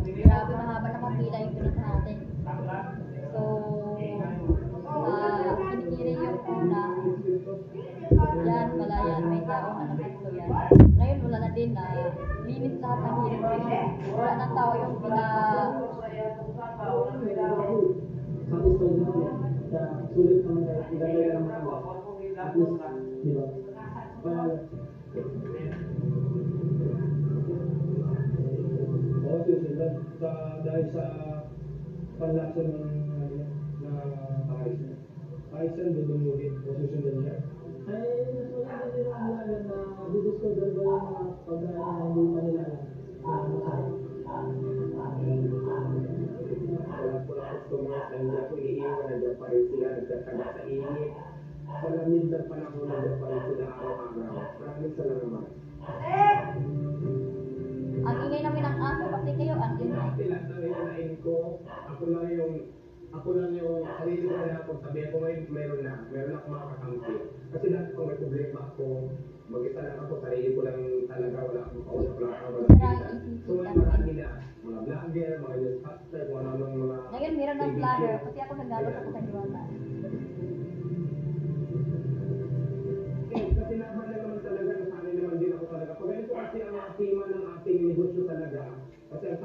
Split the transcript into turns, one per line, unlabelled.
Grabe, mahaba na kapila yung pinaghahatid. So, kinikiri yung una. Yan, Balayan, may tao na gusto yan. Ngayon, wala na din na linis lahat ng hearing station. Wala ng tao yung
sulit naman na idalaya naman ang at least, di ba? Oo, susunod. Dahil sa panlasa ng na ayos na. Ayos na, dudumugin. O susunod niya. Ay, wala na nila ang lalan na didiscover ba yung mga pagdaan na hindi pa nila wala po lang customers, nandiyan po iniiwan, nandiyan pa rin sila, nagtataga sa init. Sa lamig ng panahon, nandiyan pa rin sila araw-araw. Maraming salamat.
ang ingay namin ng aso kasi kayo ang ingay.
Lahat ng hinain ko, ako lang yung sarili ko na kung sabihin ko ngayon, meron ako mga kakampi. Kasi lahat kung may problema ako, mag-isa lang ako, sarili ko lang talaga, wala akong kausap lang ako, wala akong so marami na, mga vlogger, mga newscaster, kung ano mga...
Ngayon, meron ng vlogger kasi ako naglalot ako sa Diwata.